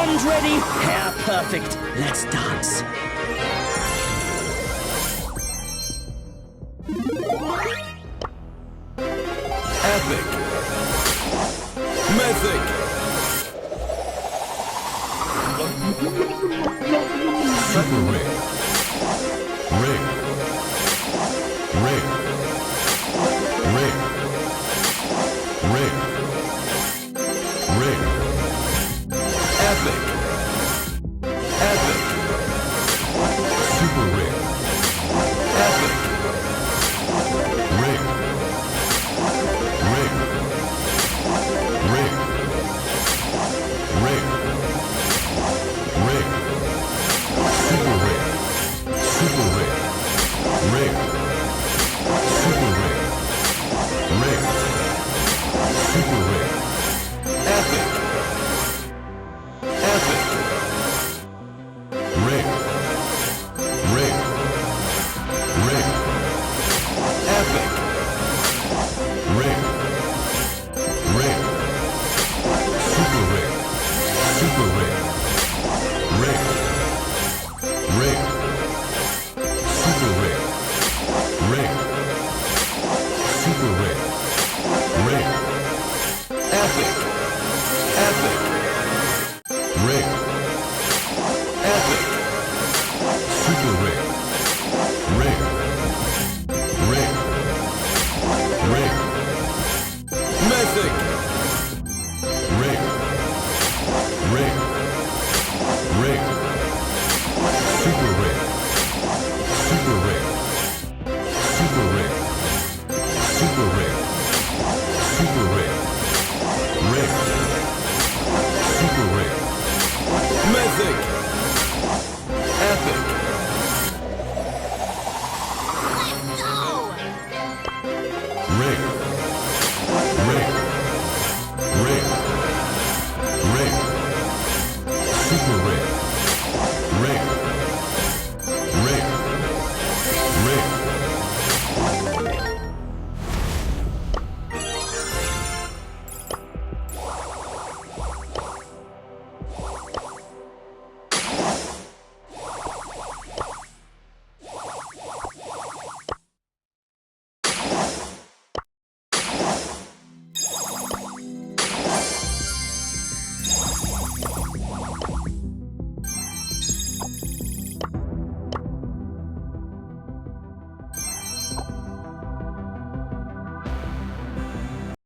Wand ready, hair perfect. Let's dance. Epic. Mythic. Super rare. Rare. Rare. Rare. Rare. Rare. Epic. Epic. Super rare. Epic. Rare. Rare. Rare. Rare. Rare. Super rare. Super rare. Rare. Super rare. Rare. Super rare. Epic. Epic. Rare. Rare. Rare. Epic. Rare. Rare. Super rare. Super rare. Rare. Rare. Super rare. Rare. Super rare. Rare. Epic. Epic. Rare. Epic. Super rare. Rare. Rare. Rare. Mythic. Rare. Rare. Rare. Super rare. Super rare. Super rare. Super rare. Super rare. Rare. Super rare. Mythic. Epic. Let's go! Rare.